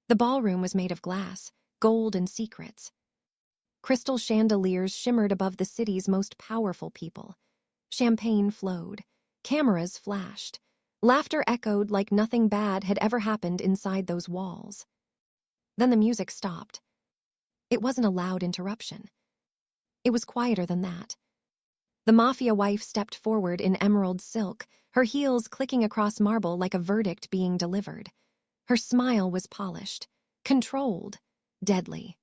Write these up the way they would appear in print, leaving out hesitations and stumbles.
The ballroom was made of glass, gold, and secrets. Crystal chandeliers shimmered above the city's most powerful people. Champagne flowed. Cameras flashed. Laughter echoed like nothing bad had ever happened inside those walls. Then the music stopped. It wasn't a loud interruption. It was quieter than that. The Mafia Wife stepped forward in emerald silk, her heels clicking across marble like a verdict being delivered. Her smile was polished, controlled, deadly.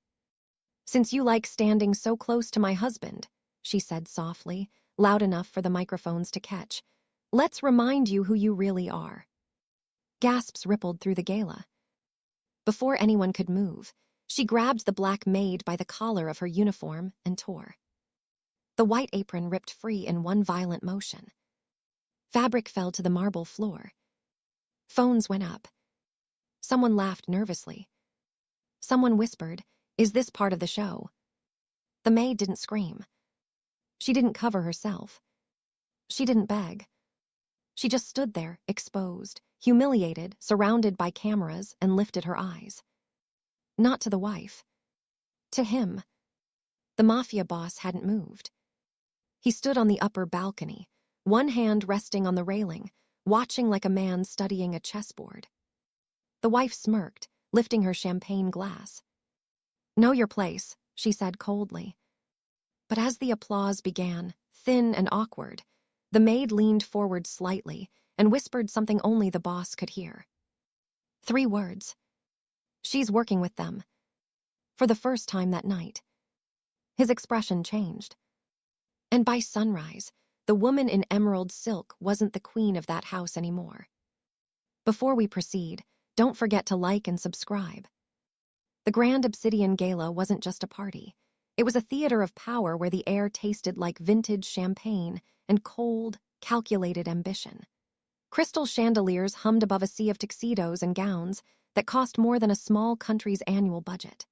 "Since you like standing so close to my husband," she said softly, loud enough for the microphones to catch, "let's remind you who you really are." Gasps rippled through the gala. Before anyone could move, she grabbed the black maid by the collar of her uniform and tore. The white apron ripped free in one violent motion. Fabric fell to the marble floor. Phones went up. Someone laughed nervously. Someone whispered, "Is this part of the show?" The maid didn't scream. She didn't cover herself. She didn't beg. She just stood there, exposed, humiliated, surrounded by cameras, and lifted her eyes. Not to the wife. To him. The mafia boss hadn't moved. He stood on the upper balcony, one hand resting on the railing, watching like a man studying a chessboard. The wife smirked, lifting her champagne glass. "Know your place," she said coldly. But as the applause began, thin and awkward, the maid leaned forward slightly and whispered something only the boss could hear. 3 words. "She's working with them." For the first time that night. His expression changed. And by sunrise, the woman in emerald silk wasn't the queen of that house anymore. Before we proceed, don't forget to like and subscribe. The Grand Obsidian Gala wasn't just a party. It was a theater of power where the air tasted like vintage champagne and cold, calculated ambition. Crystal chandeliers hummed above a sea of tuxedos and gowns that cost more than a small country's annual budget.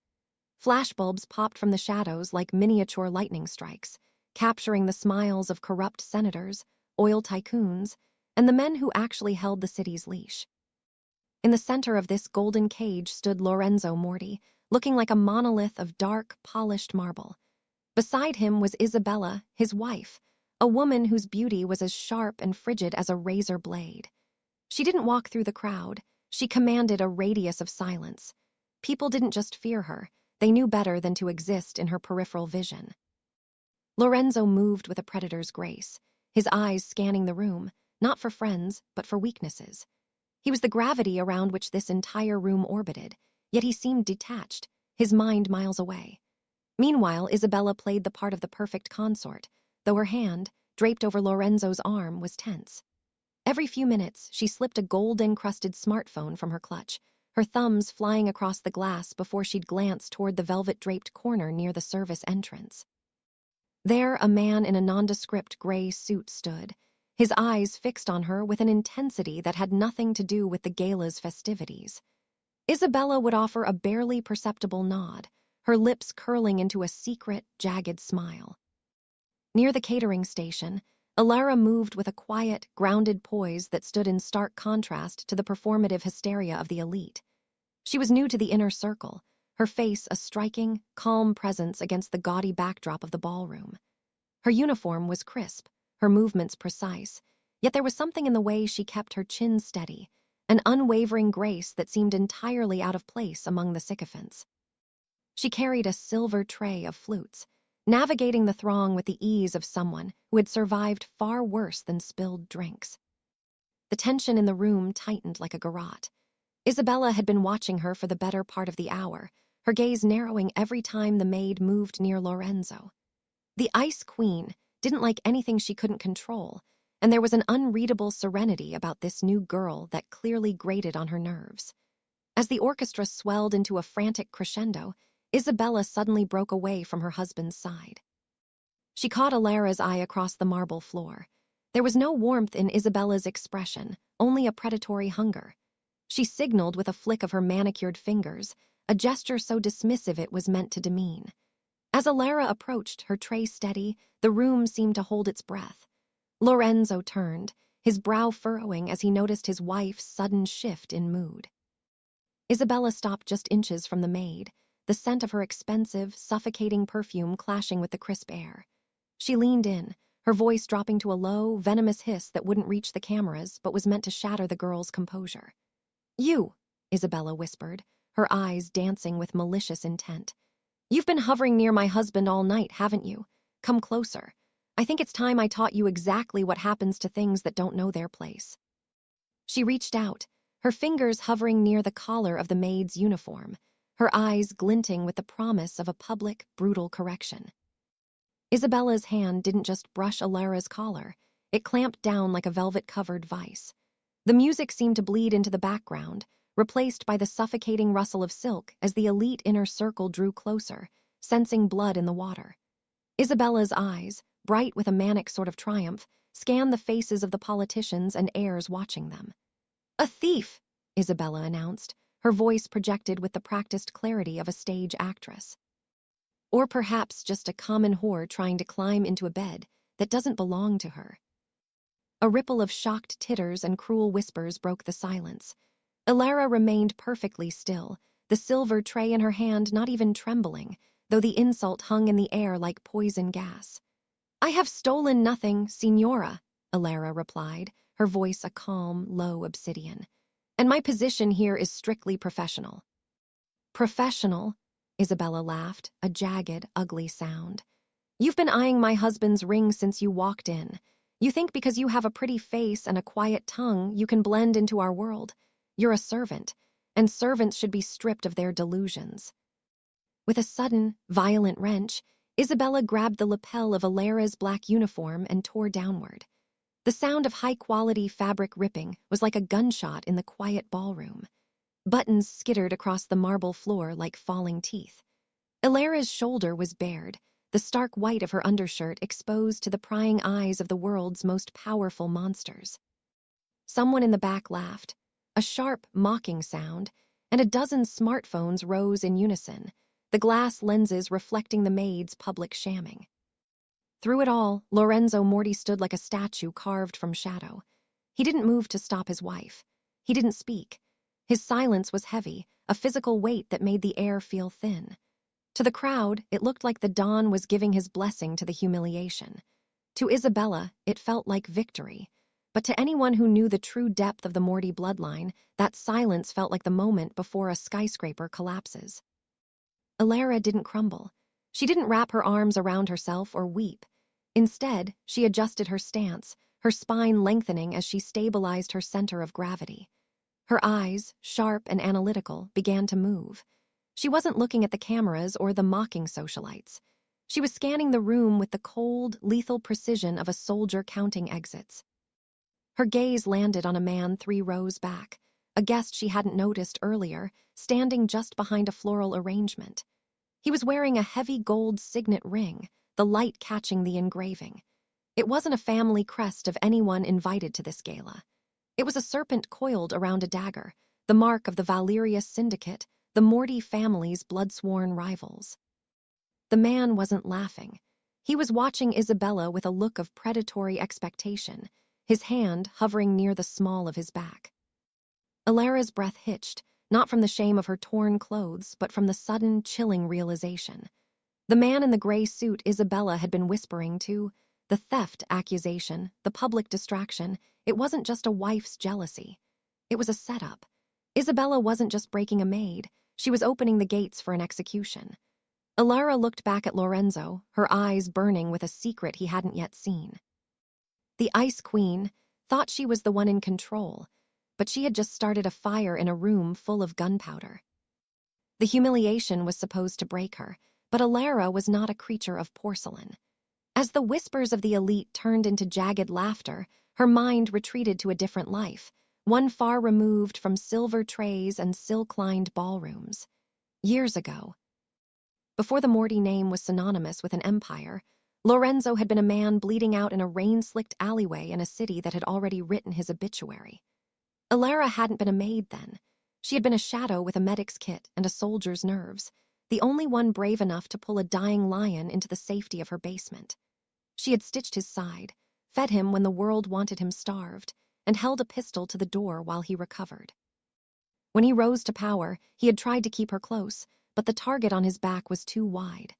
Flashbulbs popped from the shadows like miniature lightning strikes, capturing the smiles of corrupt senators, oil tycoons, and the men who actually held the city's leash. In the center of this golden cage stood Lorenzo Morty, looking like a monolith of dark, polished marble. Beside him was Isabella, his wife, a woman whose beauty was as sharp and frigid as a razor blade. She didn't walk through the crowd. She commanded a radius of silence. People didn't just fear her. They knew better than to exist in her peripheral vision. Lorenzo moved with a predator's grace, his eyes scanning the room, not for friends, but for weaknesses. He was the gravity around which this entire room orbited, yet he seemed detached, his mind miles away. Meanwhile, Isabella played the part of the perfect consort, though her hand, draped over Lorenzo's arm, was tense. Every few minutes, she slipped a gold-encrusted smartphone from her clutch, her thumbs flying across the glass before she'd glance toward the velvet-draped corner near the service entrance. There, a man in a nondescript gray suit stood, his eyes fixed on her with an intensity that had nothing to do with the gala's festivities. Isabella would offer a barely perceptible nod, her lips curling into a secret, jagged smile. Near the catering station, Alara moved with a quiet, grounded poise that stood in stark contrast to the performative hysteria of the elite. She was new to the inner circle, her face a striking, calm presence against the gaudy backdrop of the ballroom. Her uniform was crisp, her movements precise, yet there was something in the way she kept her chin steady, an unwavering grace that seemed entirely out of place among the sycophants. She carried a silver tray of flutes, navigating the throng with the ease of someone who had survived far worse than spilled drinks. The tension in the room tightened like a garrote. Isabella had been watching her for the better part of the hour, her gaze narrowing every time the maid moved near Lorenzo. The Ice Queen didn't like anything she couldn't control, and there was an unreadable serenity about this new girl that clearly grated on her nerves. As the orchestra swelled into a frantic crescendo, Isabella suddenly broke away from her husband's side. She caught Alara's eye across the marble floor. There was no warmth in Isabella's expression, only a predatory hunger. She signaled with a flick of her manicured fingers, a gesture so dismissive it was meant to demean. As Alara approached, her tray steady, the room seemed to hold its breath. Lorenzo turned, his brow furrowing as he noticed his wife's sudden shift in mood. Isabella stopped just inches from the maid, the scent of her expensive, suffocating perfume clashing with the crisp air. She leaned in, her voice dropping to a low, venomous hiss that wouldn't reach the cameras but was meant to shatter the girl's composure. "You," Isabella whispered, her eyes dancing with malicious intent. "You've been hovering near my husband all night, haven't you? Come closer. I think it's time I taught you exactly what happens to things that don't know their place." She reached out, her fingers hovering near the collar of the maid's uniform, her eyes glinting with the promise of a public, brutal correction. Isabella's hand didn't just brush Alara's collar, it clamped down like a velvet-covered vice. The music seemed to bleed into the background, replaced by the suffocating rustle of silk as the elite inner circle drew closer, sensing blood in the water. Isabella's eyes, bright with a manic sort of triumph, scanned the faces of the politicians and heirs watching them. "A thief," Isabella announced, her voice projected with the practiced clarity of a stage actress. Or perhaps just a common whore trying to climb into a bed that doesn't belong to her. A ripple of shocked titters and cruel whispers broke the silence. Alara remained perfectly still, the silver tray in her hand not even trembling, though the insult hung in the air like poison gas. "I have stolen nothing, Signora," Alara replied, her voice a calm, low obsidian. "And my position here is strictly professional." "Professional?" Isabella laughed, a jagged, ugly sound. "You've been eyeing my husband's ring since you walked in. You think because you have a pretty face and a quiet tongue, you can blend into our world. You're a servant, and servants should be stripped of their delusions." With a sudden, violent wrench, Isabella grabbed the lapel of Alara's black uniform and tore downward. The sound of high-quality fabric ripping was like a gunshot in the quiet ballroom. Buttons skittered across the marble floor like falling teeth. Alara's shoulder was bared, the stark white of her undershirt exposed to the prying eyes of the world's most powerful monsters. Someone in the back laughed, a sharp, mocking sound, and a dozen smartphones rose in unison, the glass lenses reflecting the maid's public shamming. Through it all, Lorenzo Morty stood like a statue carved from shadow. He didn't move to stop his wife. He didn't speak. His silence was heavy, a physical weight that made the air feel thin. To the crowd, it looked like the dawn was giving his blessing to the humiliation. To Isabella, it felt like victory. But to anyone who knew the true depth of the Morty bloodline, that silence felt like the moment before a skyscraper collapses. Alara didn't crumble. She didn't wrap her arms around herself or weep. Instead, she adjusted her stance, her spine lengthening as she stabilized her center of gravity. Her eyes, sharp and analytical, began to move. She wasn't looking at the cameras or the mocking socialites. She was scanning the room with the cold, lethal precision of a soldier counting exits. Her gaze landed on a man 3 rows back, a guest she hadn't noticed earlier, standing just behind a floral arrangement. He was wearing a heavy gold signet ring, the light catching the engraving. It wasn't a family crest of anyone invited to this gala. It was a serpent coiled around a dagger, the mark of the Valerius Syndicate, the Morty family's blood-sworn rivals. The man wasn't laughing. He was watching Isabella with a look of predatory expectation, his hand hovering near the small of his back. Alara's breath hitched, not from the shame of her torn clothes, but from the sudden, chilling realization. The man in the gray suit Isabella had been whispering to, the theft accusation, the public distraction, it wasn't just a wife's jealousy. It was a setup. Isabella wasn't just breaking a maid, she was opening the gates for an execution. Alara looked back at Lorenzo, her eyes burning with a secret he hadn't yet seen. The Ice Queen thought she was the one in control, but she had just started a fire in a room full of gunpowder. The humiliation was supposed to break her, but Alara was not a creature of porcelain. As the whispers of the elite turned into jagged laughter, her mind retreated to a different life, one far removed from silver trays and silk-lined ballrooms. Years ago, before the Morty name was synonymous with an empire, Lorenzo had been a man bleeding out in a rain-slicked alleyway in a city that had already written his obituary. Alara hadn't been a maid then. She had been a shadow with a medic's kit and a soldier's nerves, the only one brave enough to pull a dying lion into the safety of her basement. She had stitched his side, fed him when the world wanted him starved, and held a pistol to the door while he recovered. When he rose to power, he had tried to keep her close, but the target on his back was too wide.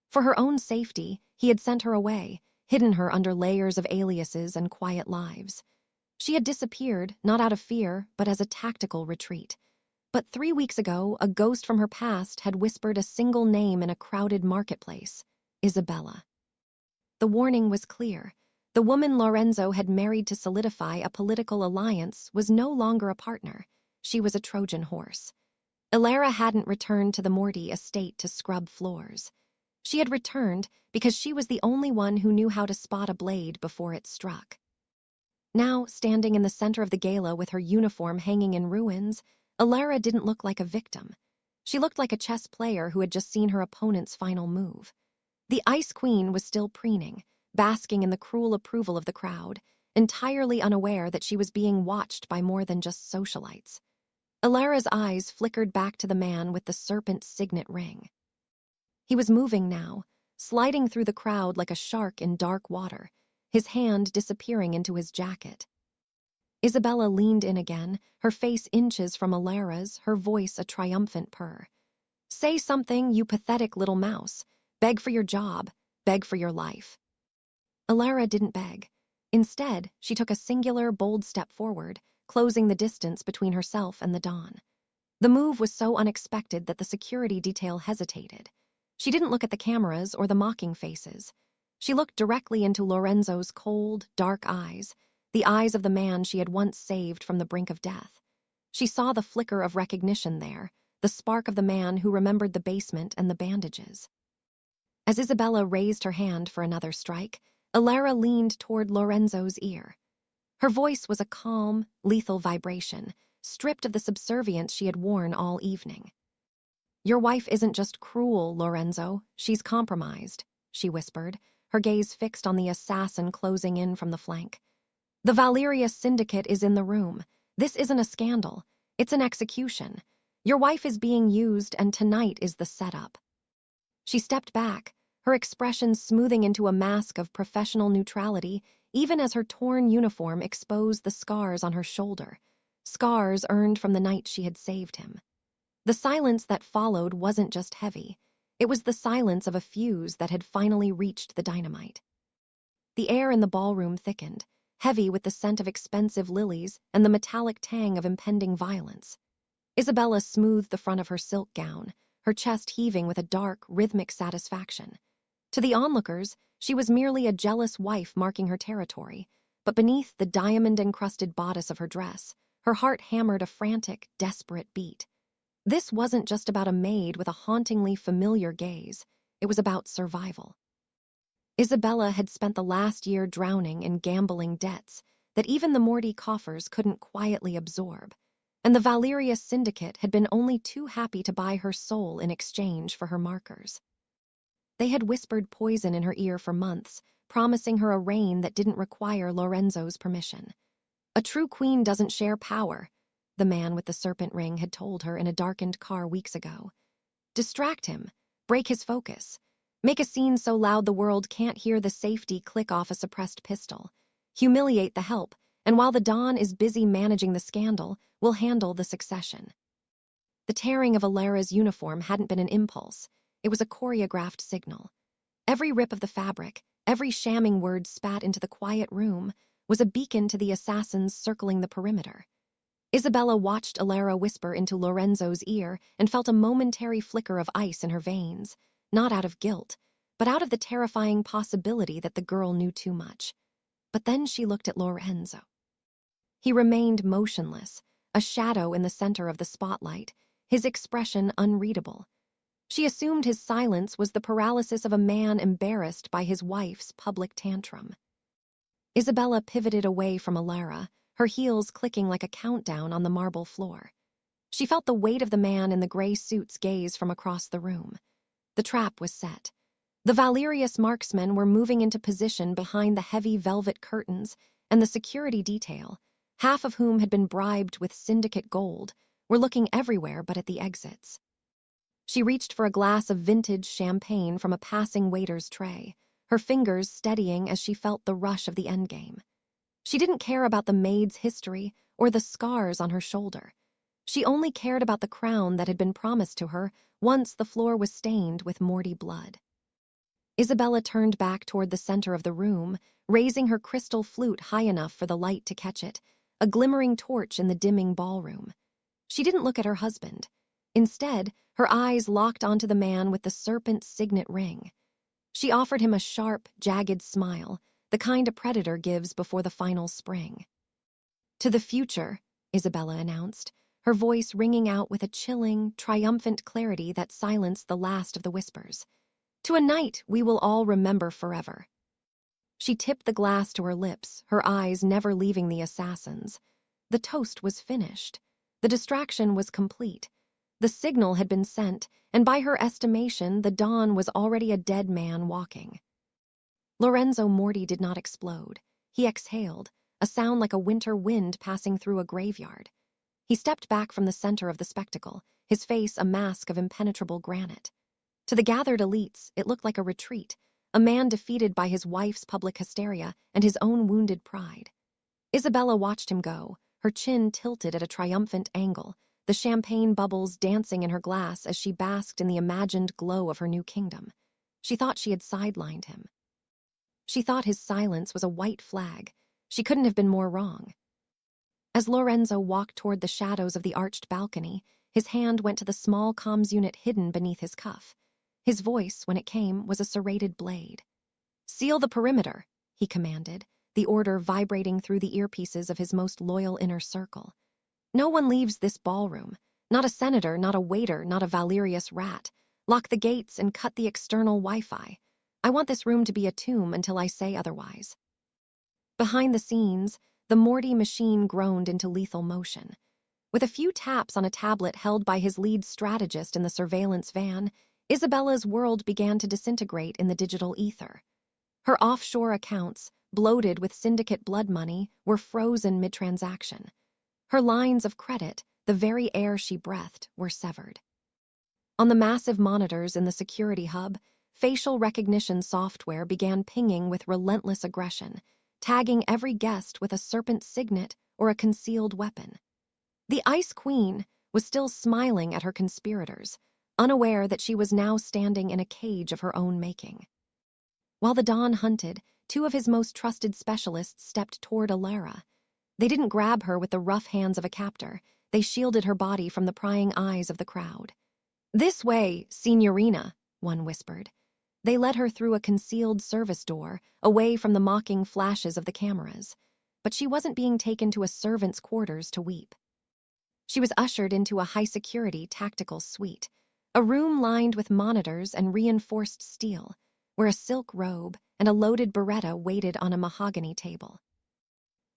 For her own safety, he had sent her away, hidden her under layers of aliases and quiet lives. She had disappeared, not out of fear, but as a tactical retreat. But 3 weeks ago, a ghost from her past had whispered a single name in a crowded marketplace: Isabella. The warning was clear. The woman Lorenzo had married to solidify a political alliance was no longer a partner. She was a Trojan horse. Ilara hadn't returned to the Morty estate to scrub floors. She had returned because she was the only one who knew how to spot a blade before it struck. Now, standing in the center of the gala with her uniform hanging in ruins, Ilara didn't look like a victim. She looked like a chess player who had just seen her opponent's final move. The Ice Queen was still preening, basking in the cruel approval of the crowd, entirely unaware that she was being watched by more than just socialites. Ilara's eyes flickered back to the man with the serpent signet ring. He was moving now, sliding through the crowd like a shark in dark water, his hand disappearing into his jacket. Isabella leaned in again, her face inches from Ilara's, her voice a triumphant purr. "Say something, you pathetic little mouse. Beg for your job. Beg for your life." Ilara didn't beg. Instead, she took a singular, bold step forward, closing the distance between herself and the dawn. The move was so unexpected that the security detail hesitated. She didn't look at the cameras or the mocking faces. She looked directly into Lorenzo's cold, dark eyes, the eyes of the man she had once saved from the brink of death. She saw the flicker of recognition there, the spark of the man who remembered the basement and the bandages. As Isabella raised her hand for another strike, Ilara leaned toward Lorenzo's ear. Her voice was a calm, lethal vibration, stripped of the subservience she had worn all evening. "Your wife isn't just cruel, Lorenzo, she's compromised," she whispered, her gaze fixed on the assassin closing in from the flank. "The Valeria syndicate is in the room. This isn't a scandal. It's an execution. Your wife is being used, and tonight is the setup." She stepped back, her expression smoothing into a mask of professional neutrality, even as her torn uniform exposed the scars on her shoulder, scars earned from the night she had saved him. The silence that followed wasn't just heavy. It was the silence of a fuse that had finally reached the dynamite. The air in the ballroom thickened, heavy with the scent of expensive lilies and the metallic tang of impending violence. Isabella smoothed the front of her silk gown, her chest heaving with a dark, rhythmic satisfaction. To the onlookers, she was merely a jealous wife marking her territory, but beneath the diamond-encrusted bodice of her dress, her heart hammered a frantic, desperate beat. This wasn't just about a maid with a hauntingly familiar gaze. It was about survival. Isabella had spent the last year drowning in gambling debts that even the Morty coffers couldn't quietly absorb, and the Valeria syndicate had been only too happy to buy her soul in exchange for her markers. They had whispered poison in her ear for months, promising her a reign that didn't require Lorenzo's permission. "A true queen doesn't share power," the man with the serpent ring had told her in a darkened car weeks ago. "Distract him, break his focus, make a scene so loud the world can't hear the safety click off a suppressed pistol, humiliate the help, and while the Dawn is busy managing the scandal, we'll handle the succession." The tearing of Ilara's uniform hadn't been an impulse. It was a choreographed signal. Every rip of the fabric, every shamming word spat into the quiet room, was a beacon to the assassins circling the perimeter. Isabella watched Ilara whisper into Lorenzo's ear and felt a momentary flicker of ice in her veins, not out of guilt, but out of the terrifying possibility that the girl knew too much. But then she looked at Lorenzo. He remained motionless, a shadow in the center of the spotlight, his expression unreadable. She assumed his silence was the paralysis of a man embarrassed by his wife's public tantrum. Isabella pivoted away from Ilara, her heels clicking like a countdown on the marble floor. She felt the weight of the man in the gray suit's gaze from across the room. The trap was set. The Valerius marksmen were moving into position behind the heavy velvet curtains, and the security detail, half of whom had been bribed with syndicate gold, were looking everywhere but at the exits. She reached for a glass of vintage champagne from a passing waiter's tray, her fingers steadying as she felt the rush of the endgame. She didn't care about the maid's history or the scars on her shoulder. She only cared about the crown that had been promised to her once the floor was stained with Morty blood. Isabella turned back toward the center of the room, raising her crystal flute high enough for the light to catch it, a glimmering torch in the dimming ballroom. She didn't look at her husband. Instead, her eyes locked onto the man with the serpent signet ring. She offered him a sharp, jagged smile, the kind a predator gives before the final spring. "To the future," Isabella announced, her voice ringing out with a chilling, triumphant clarity that silenced the last of the whispers. "To a night we will all remember forever." She tipped the glass to her lips, her eyes never leaving the assassins. The toast was finished. The distraction was complete. The signal had been sent, and by her estimation, the Don was already a dead man walking. Lorenzo Morty did not explode. He exhaled, a sound like a winter wind passing through a graveyard. He stepped back from the center of the spectacle, his face a mask of impenetrable granite. To the gathered elites, it looked like a retreat, a man defeated by his wife's public hysteria and his own wounded pride. Isabella watched him go, her chin tilted at a triumphant angle, the champagne bubbles dancing in her glass as she basked in the imagined glow of her new kingdom. She thought she had sidelined him. She thought his silence was a white flag. She couldn't have been more wrong. As Lorenzo walked toward the shadows of the arched balcony, his hand went to the small comms unit hidden beneath his cuff. His voice, when it came, was a serrated blade. "Seal the perimeter," he commanded, the order vibrating through the earpieces of his most loyal inner circle. "No one leaves this ballroom. Not a senator, not a waiter, not a Valerius rat. Lock the gates and cut the external Wi-Fi. I want this room to be a tomb until I say otherwise." Behind the scenes, the Morty machine groaned into lethal motion. With a few taps on a tablet held by his lead strategist in the surveillance van, Isabella's world began to disintegrate in the digital ether. Her offshore accounts, bloated with syndicate blood money, were frozen mid-transaction. Her lines of credit, the very air she breathed, were severed. On the massive monitors in the security hub, facial recognition software began pinging with relentless aggression, tagging every guest with a serpent signet or a concealed weapon. The Ice Queen was still smiling at her conspirators, unaware that she was now standing in a cage of her own making. While the Don hunted, two of his most trusted specialists stepped toward Alara. They didn't grab her with the rough hands of a captor. They shielded her body from the prying eyes of the crowd. "This way, Signorina," one whispered. They led her through a concealed service door, away from the mocking flashes of the cameras. But she wasn't being taken to a servant's quarters to weep. She was ushered into a high-security tactical suite, a room lined with monitors and reinforced steel, where a silk robe and a loaded Beretta waited on a mahogany table.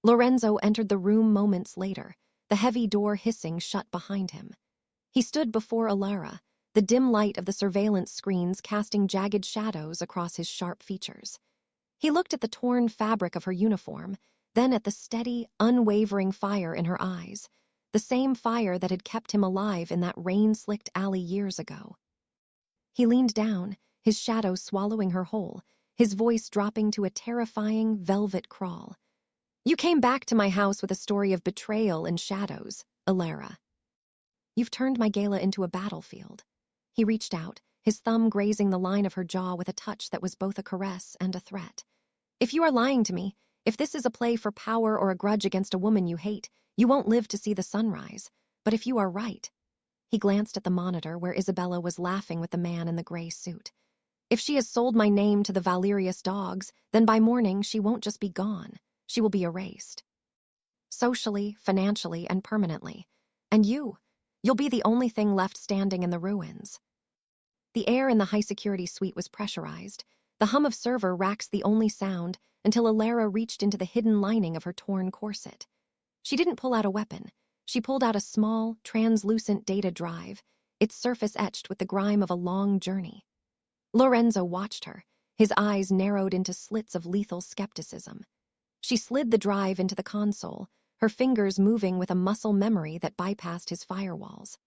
Lorenzo entered the room moments later, the heavy door hissing shut behind him. He stood before Alara, the dim light of the surveillance screens casting jagged shadows across his sharp features. He looked at the torn fabric of her uniform, then at the steady, unwavering fire in her eyes, the same fire that had kept him alive in that rain-slicked alley years ago. He leaned down, his shadow swallowing her whole, his voice dropping to a terrifying velvet crawl. "You came back to my house with a story of betrayal and shadows, Alara. You've turned my gala into a battlefield." He reached out, his thumb grazing the line of her jaw with a touch that was both a caress and a threat. "If you are lying to me, if this is a play for power or a grudge against a woman you hate, you won't live to see the sunrise. But if you are right..." He glanced at the monitor where Isabella was laughing with the man in the gray suit. "If she has sold my name to the Valerius dogs, then by morning she won't just be gone. She will be erased. Socially, financially, and permanently. And you'll be the only thing left standing in the ruins." The air in the high-security suite was pressurized. The hum of server racks the only sound until Alara reached into the hidden lining of her torn corset. She didn't pull out a weapon. She pulled out a small, translucent data drive, its surface etched with the grime of a long journey. Lorenzo watched her, his eyes narrowed into slits of lethal skepticism. She slid the drive into the console, her fingers moving with a muscle memory that bypassed his firewalls.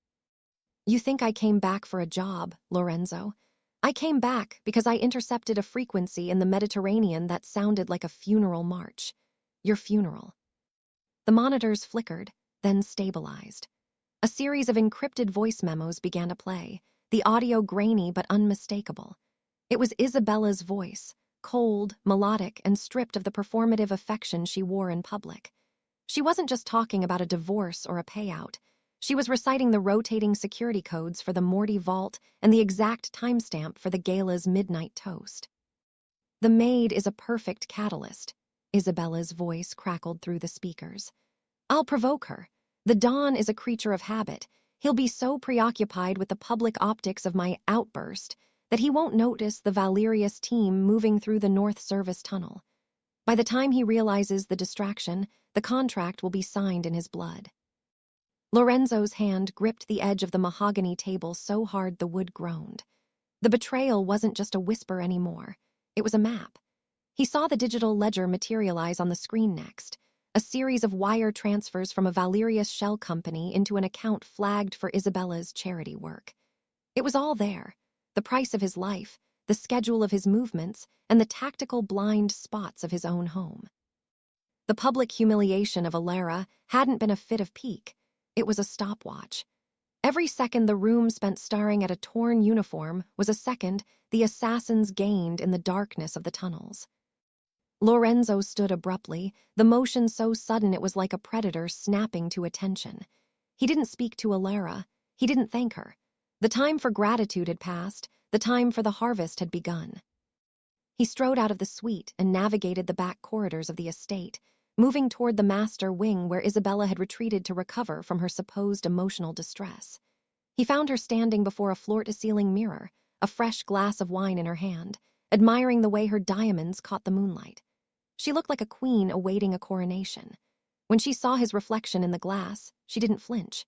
"You think I came back for a job, Lorenzo? I came back because I intercepted a frequency in the Mediterranean that sounded like a funeral march. Your funeral." The monitors flickered, then stabilized. A series of encrypted voice memos began to play, the audio grainy but unmistakable. It was Isabella's voice, cold, melodic, and stripped of the performative affection she wore in public. She wasn't just talking about a divorce or a payout. She was reciting the rotating security codes for the Morty vault and the exact timestamp for the gala's midnight toast. "The Maid is a perfect catalyst," Isabella's voice crackled through the speakers. "I'll provoke her. The Dawn is a creature of habit. He'll be so preoccupied with the public optics of my outburst that he won't notice the Valerius team moving through the North Service tunnel. By the time he realizes the distraction, the contract will be signed in his blood." Lorenzo's hand gripped the edge of the mahogany table so hard the wood groaned. The betrayal wasn't just a whisper anymore. It was a map. He saw the digital ledger materialize on the screen next, a series of wire transfers from a Valerius shell company into an account flagged for Isabella's charity work. It was all there: the price of his life, the schedule of his movements, and the tactical blind spots of his own home. The public humiliation of Alara hadn't been a fit of pique. It was a stopwatch. Every second the room spent staring at a torn uniform was a second the assassins gained in the darkness of the tunnels. Lorenzo stood abruptly, the motion so sudden it was like a predator snapping to attention. He didn't speak to Alara. He didn't thank her. The time for gratitude had passed. The time for the harvest had begun. He strode out of the suite and navigated the back corridors of the estate, moving toward the master wing where Isabella had retreated to recover from her supposed emotional distress. He found her standing before a floor-to-ceiling mirror, a fresh glass of wine in her hand, admiring the way her diamonds caught the moonlight. She looked like a queen awaiting a coronation. When she saw his reflection in the glass, she didn't flinch.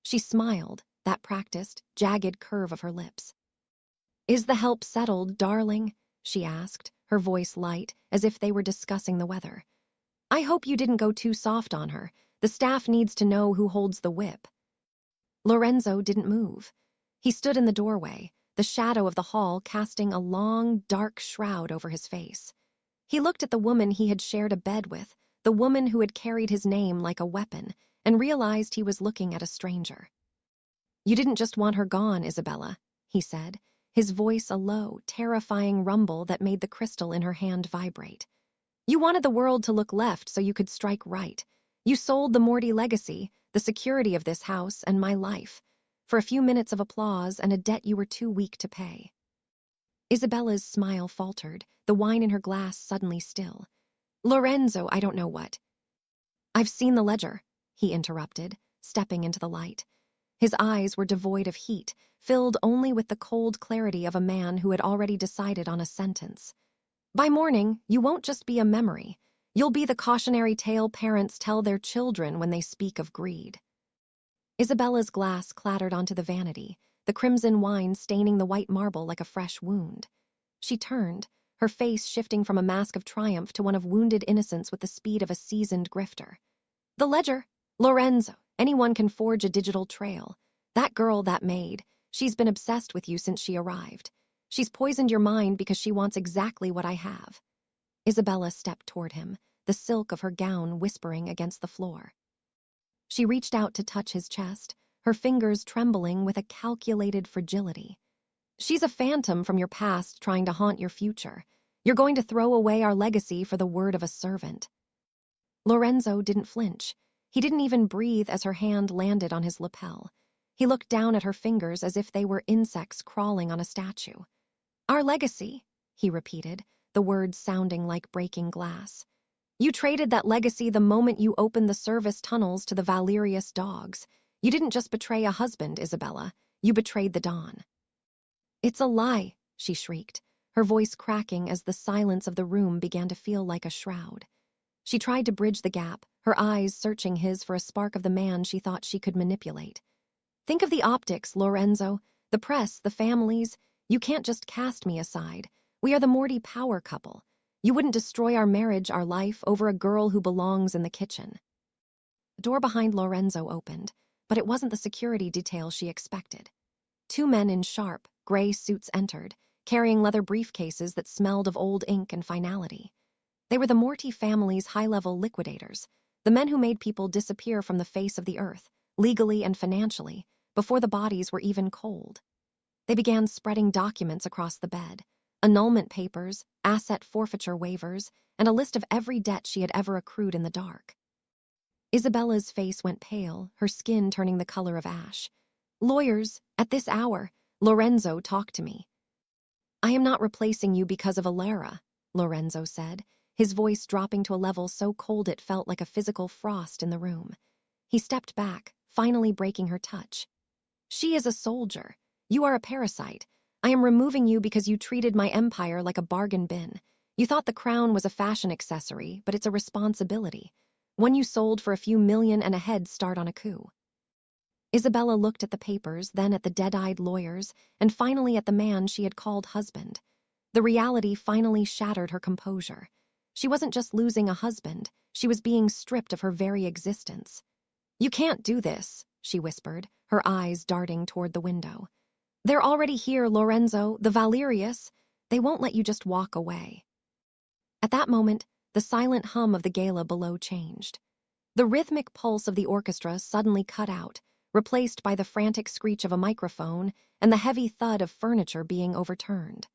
She smiled, that practiced, jagged curve of her lips. "Is the help settled, darling?" she asked, her voice light, as if they were discussing the weather. "I hope you didn't go too soft on her. The staff needs to know who holds the whip." Lorenzo didn't move. He stood in the doorway, the shadow of the hall casting a long, dark shroud over his face. He looked at the woman he had shared a bed with, the woman who had carried his name like a weapon, and realized he was looking at a stranger. "You didn't just want her gone, Isabella," he said, his voice a low, terrifying rumble that made the crystal in her hand vibrate. "You wanted the world to look left so you could strike right. You sold the Morty legacy, the security of this house, and my life, for a few minutes of applause and a debt you were too weak to pay." Isabella's smile faltered, the wine in her glass suddenly still. "Lorenzo, I don't know what." "I've seen the ledger," he interrupted, stepping into the light. His eyes were devoid of heat, filled only with the cold clarity of a man who had already decided on a sentence. "By morning, you won't just be a memory. You'll be the cautionary tale parents tell their children when they speak of greed." Isabella's glass clattered onto the vanity, the crimson wine staining the white marble like a fresh wound. She turned, her face shifting from a mask of triumph to one of wounded innocence with the speed of a seasoned grifter. "The ledger? Lorenzo, anyone can forge a digital trail. That girl, that maid, she's been obsessed with you since she arrived. She's poisoned your mind because she wants exactly what I have." Isabella stepped toward him, the silk of her gown whispering against the floor. She reached out to touch his chest, her fingers trembling with a calculated fragility. "She's a phantom from your past trying to haunt your future. You're going to throw away our legacy for the word of a servant." Lorenzo didn't flinch. He didn't even breathe as her hand landed on his lapel. He looked down at her fingers as if they were insects crawling on a statue. "Our legacy," he repeated, the words sounding like breaking glass. "You traded that legacy the moment you opened the service tunnels to the Valerius dogs. You didn't just betray a husband, Isabella. You betrayed the Dawn." "It's a lie," she shrieked, her voice cracking as the silence of the room began to feel like a shroud. She tried to bridge the gap, her eyes searching his for a spark of the man she thought she could manipulate. "Think of the optics, Lorenzo. The press, the families. You can't just cast me aside. We are the Morty power couple. You wouldn't destroy our marriage, our life, over a girl who belongs in the kitchen." The door behind Lorenzo opened, but it wasn't the security detail she expected. Two men in sharp, gray suits entered, carrying leather briefcases that smelled of old ink and finality. They were the Morty family's high-level liquidators, the men who made people disappear from the face of the earth, legally and financially, before the bodies were even cold. They began spreading documents across the bed, annulment papers, asset forfeiture waivers, and a list of every debt she had ever accrued in the dark. Isabella's face went pale, her skin turning the color of ash. "Lawyers, at this hour, Lorenzo, talk to me." "I am not replacing you because of Alara," Lorenzo said, his voice dropping to a level so cold it felt like a physical frost in the room. He stepped back, finally breaking her touch. "She is a soldier. You are a parasite. I am removing you because you treated my empire like a bargain bin. You thought the crown was a fashion accessory, but it's a responsibility. One you sold for a few million and a head start on a coup." Isabella looked at the papers, then at the dead-eyed lawyers, and finally at the man she had called husband. The reality finally shattered her composure. She wasn't just losing a husband, she was being stripped of her very existence. "You can't do this," she whispered, her eyes darting toward the window. "They're already here, Lorenzo, the Valerius. They won't let you just walk away." At that moment, the silent hum of the gala below changed. The rhythmic pulse of the orchestra suddenly cut out, replaced by the frantic screech of a microphone and the heavy thud of furniture being overturned.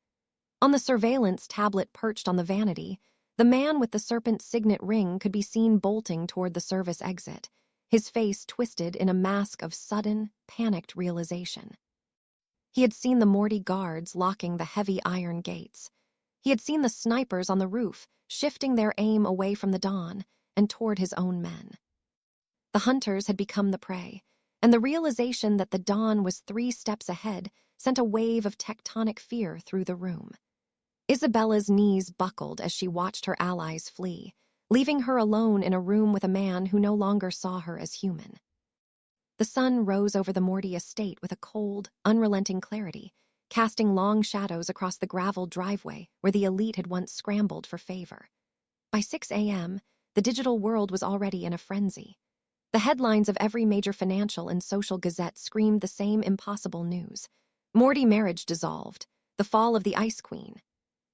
On the surveillance tablet perched on the vanity, the man with the serpent signet ring could be seen bolting toward the service exit, his face twisted in a mask of sudden, panicked realization. He had seen the Morty guards locking the heavy iron gates. He had seen the snipers on the roof shifting their aim away from the Dawn and toward his own men. The hunters had become the prey, and the realization that the Dawn was 3 steps ahead sent a wave of tectonic fear through the room. Isabella's knees buckled as she watched her allies flee, leaving her alone in a room with a man who no longer saw her as human. The sun rose over the Morty estate with a cold, unrelenting clarity, casting long shadows across the gravel driveway where the elite had once scrambled for favor. By 6 a.m., the digital world was already in a frenzy. The headlines of every major financial and social gazette screamed the same impossible news. Morty marriage dissolved, the fall of the Ice Queen.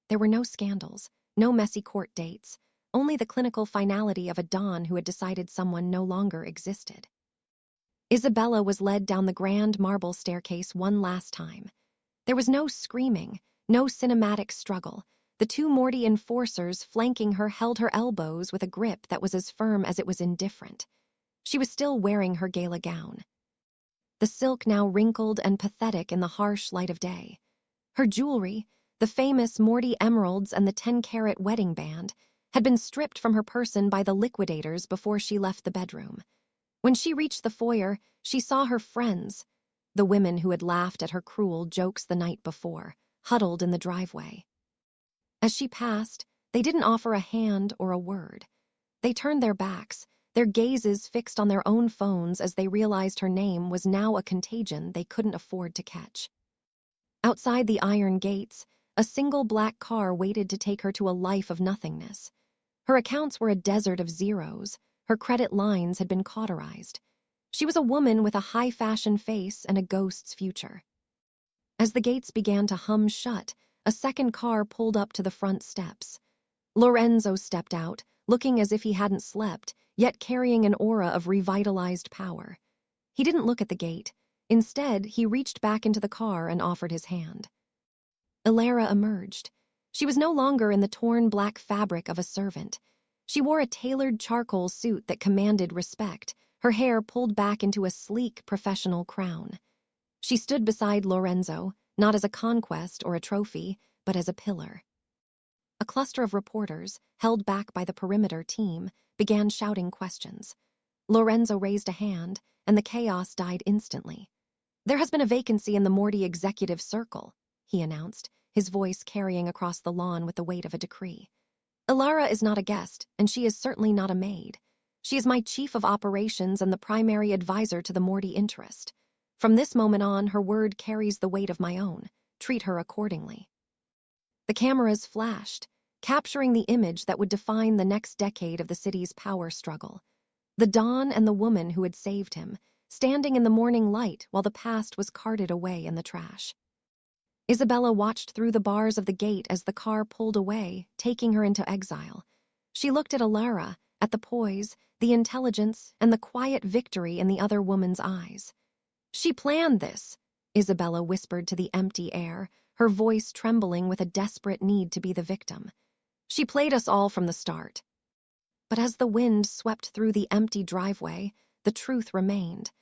There were no scandals, no messy court dates, only the clinical finality of a Dawn who had decided someone no longer existed. Isabella was led down the grand marble staircase one last time. There was no screaming, no cinematic struggle. The 2 Morty enforcers flanking her held her elbows with a grip that was as firm as it was indifferent. She was still wearing her gala gown, the silk now wrinkled and pathetic in the harsh light of day. Her jewelry, the famous Morty emeralds and the 10-carat wedding band, had been stripped from her person by the liquidators before she left the bedroom. When she reached the foyer, she saw her friends, the women who had laughed at her cruel jokes the night before, huddled in the driveway. As she passed, they didn't offer a hand or a word. They turned their backs, their gazes fixed on their own phones as they realized her name was now a contagion they couldn't afford to catch. Outside the iron gates, a single black car waited to take her to a life of nothingness. Her accounts were a desert of zeros. Her credit lines had been cauterized. She was a woman with a high-fashion face and a ghost's future. As the gates began to hum shut, a second car pulled up to the front steps. Lorenzo stepped out, looking as if he hadn't slept, yet carrying an aura of revitalized power. He didn't look at the gate. Instead, he reached back into the car and offered his hand. Alara emerged. She was no longer in the torn black fabric of a servant. She wore a tailored charcoal suit that commanded respect, her hair pulled back into a sleek, professional crown. She stood beside Lorenzo, not as a conquest or a trophy, but as a pillar. A cluster of reporters, held back by the perimeter team, began shouting questions. Lorenzo raised a hand, and the chaos died instantly. "There has been a vacancy in the Morty executive circle," he announced, his voice carrying across the lawn with the weight of a decree. "Alara is not a guest, and she is certainly not a maid. She is my chief of operations and the primary advisor to the Morty interest. From this moment on, her word carries the weight of my own. Treat her accordingly." The cameras flashed, capturing the image that would define the next decade of the city's power struggle. The Dawn and the woman who had saved him, standing in the morning light while the past was carted away in the trash. Isabella watched through the bars of the gate as the car pulled away, taking her into exile. She looked at Alara, at the poise, the intelligence, and the quiet victory in the other woman's eyes. "She planned this," Isabella whispered to the empty air, her voice trembling with a desperate need to be the victim. "She played us all from the start." But as the wind swept through the empty driveway, the truth remained.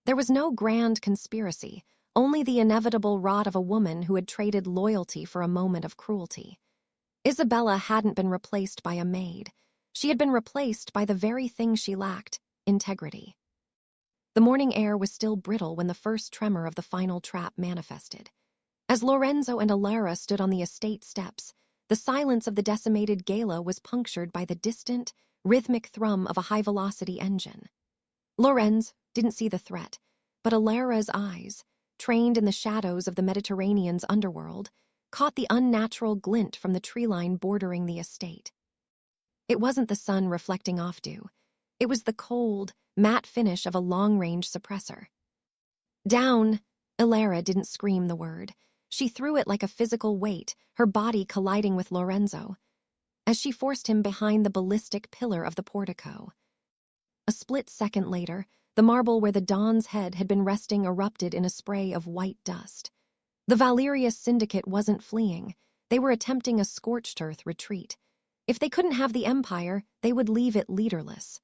There was no grand conspiracy, only the inevitable rot of a woman who had traded loyalty for a moment of cruelty. Isabella hadn't been replaced by a maid. She had been replaced by the very thing she lacked: integrity. The morning air was still brittle when the first tremor of the final trap manifested. As Lorenzo and Alara stood on the estate steps, the silence of the decimated gala was punctured by the distant, rhythmic thrum of a high-velocity engine. Lorenz didn't see the threat, but Alara's eyes, trained in the shadows of the Mediterranean's underworld, caught the unnatural glint from the tree line bordering the estate. It wasn't the sun reflecting off dew. It was the cold, matte finish of a long-range suppressor. "Down!" Alara didn't scream the word. She threw it like a physical weight, her body colliding with Lorenzo, as she forced him behind the ballistic pillar of the portico. A split second later, the marble where the Don's head had been resting erupted in a spray of white dust. The Valerius Syndicate wasn't fleeing. They were attempting a scorched-earth retreat. If they couldn't have the Empire, they would leave it leaderless.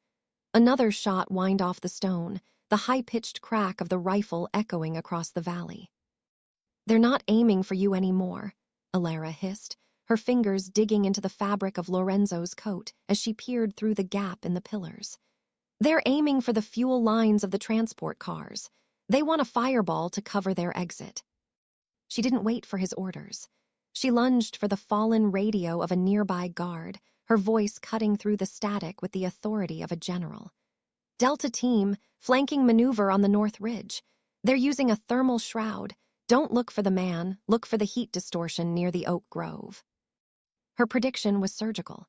Another shot whined off the stone, the high-pitched crack of the rifle echoing across the valley. "They're not aiming for you anymore," Alara hissed, her fingers digging into the fabric of Lorenzo's coat as she peered through the gap in the pillars. "They're aiming for the fuel lines of the transport cars. They want a fireball to cover their exit." She didn't wait for his orders. She lunged for the fallen radio of a nearby guard, her voice cutting through the static with the authority of a general. "Delta Team, flanking maneuver on the North Ridge. They're using a thermal shroud. Don't look for the man, look for the heat distortion near the oak grove." Her prediction was surgical.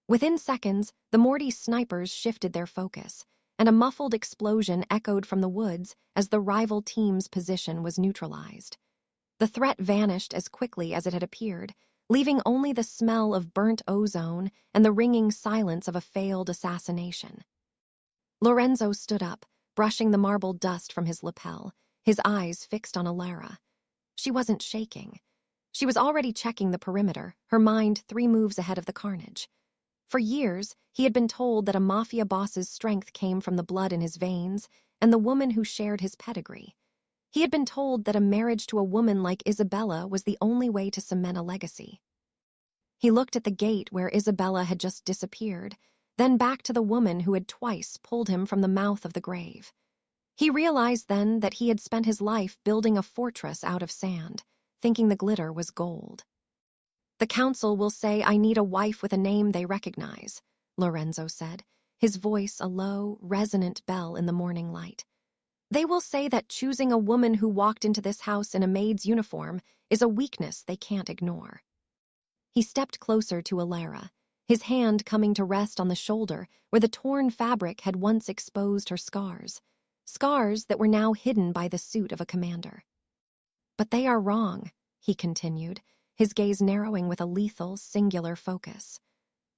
Within seconds, the Morty snipers shifted their focus, and a muffled explosion echoed from the woods as the rival team's position was neutralized. The threat vanished as quickly as it had appeared, leaving only the smell of burnt ozone and the ringing silence of a failed assassination. Lorenzo stood up, brushing the marble dust from his lapel, his eyes fixed on Alara. She wasn't shaking. She was already checking the perimeter, her mind 3 moves ahead of the carnage. For years, he had been told that a mafia boss's strength came from the blood in his veins and the woman who shared his pedigree. He had been told that a marriage to a woman like Isabella was the only way to cement a legacy. He looked at the gate where Isabella had just disappeared, then back to the woman who had twice pulled him from the mouth of the grave. He realized then that he had spent his life building a fortress out of sand, thinking the glitter was gold. "The council will say I need a wife with a name they recognize," Lorenzo said, his voice a low, resonant bell in the morning light. "They will say that choosing a woman who walked into this house in a maid's uniform is a weakness they can't ignore." He stepped closer to Alara, his hand coming to rest on the shoulder where the torn fabric had once exposed her scars that were now hidden by the suit of a commander. "But they are wrong," he continued, his gaze narrowing with a lethal, singular focus.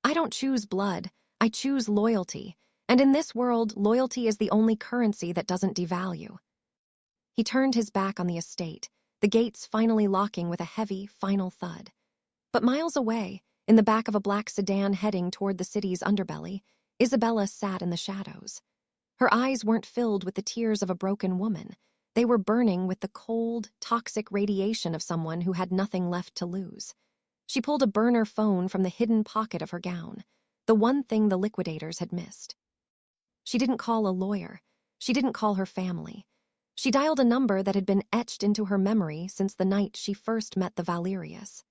"I don't choose blood, I choose loyalty, and in this world, loyalty is the only currency that doesn't devalue." He turned his back on the estate, the gates finally locking with a heavy, final thud. But miles away, in the back of a black sedan heading toward the city's underbelly, Isabella sat in the shadows. Her eyes weren't filled with the tears of a broken woman. They were burning with the cold, toxic radiation of someone who had nothing left to lose. She pulled a burner phone from the hidden pocket of her gown, the one thing the liquidators had missed. She didn't call a lawyer. She didn't call her family. She dialed a number that had been etched into her memory since the night she first met the Valerius.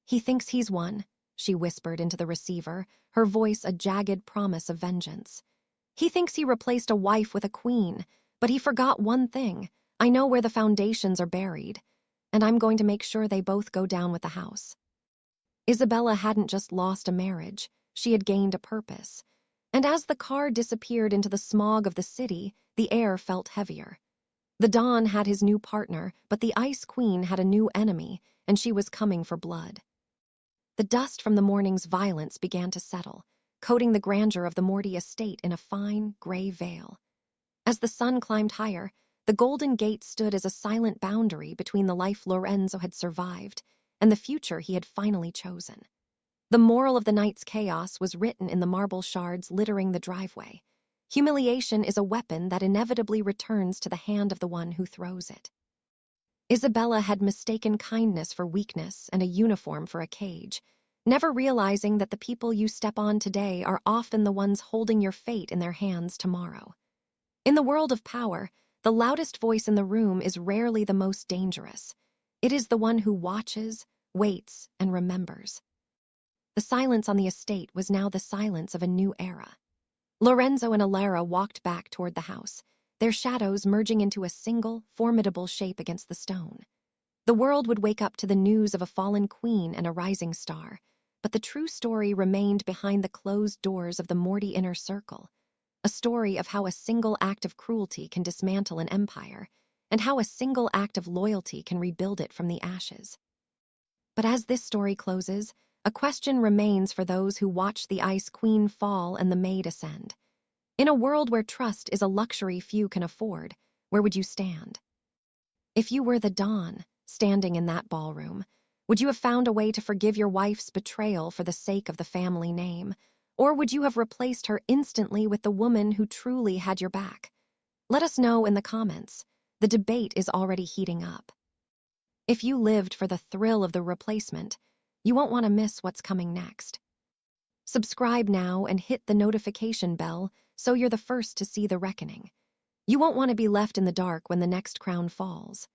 "He thinks he's won," she whispered into the receiver, her voice a jagged promise of vengeance. "He thinks he replaced a wife with a queen, but he forgot one thing. I know where the foundations are buried, and I'm going to make sure they both go down with the house." Isabella hadn't just lost a marriage, she had gained a purpose. And as the car disappeared into the smog of the city, the air felt heavier. The Don had his new partner, but the Ice Queen had a new enemy, and she was coming for blood. The dust from the morning's violence began to settle, coating the grandeur of the Morty estate in a fine, gray veil. As the sun climbed higher, the Golden Gate stood as a silent boundary between the life Lorenzo had survived and the future he had finally chosen. The moral of the night's chaos was written in the marble shards littering the driveway. Humiliation is a weapon that inevitably returns to the hand of the one who throws it. Isabella had mistaken kindness for weakness and a uniform for a cage, never realizing that the people you step on today are often the ones holding your fate in their hands tomorrow. In the world of power, the loudest voice in the room is rarely the most dangerous. It is the one who watches, waits, and remembers. The silence on the estate was now the silence of a new era. Lorenzo and Alara walked back toward the house, their shadows merging into a single, formidable shape against the stone. The world would wake up to the news of a fallen queen and a rising star, but the true story remained behind the closed doors of the Morty inner circle. A story of how a single act of cruelty can dismantle an empire, and how a single act of loyalty can rebuild it from the ashes. But as this story closes, a question remains for those who watch the Ice Queen fall and the Maid ascend. In a world where trust is a luxury few can afford, where would you stand? If you were the Dawn, standing in that ballroom, would you have found a way to forgive your wife's betrayal for the sake of the family name? Or would you have replaced her instantly with the woman who truly had your back? Let us know in the comments. The debate is already heating up. If you lived for the thrill of the replacement, you won't want to miss what's coming next. Subscribe now and hit the notification bell so you're the first to see the reckoning. You won't want to be left in the dark when the next crown falls.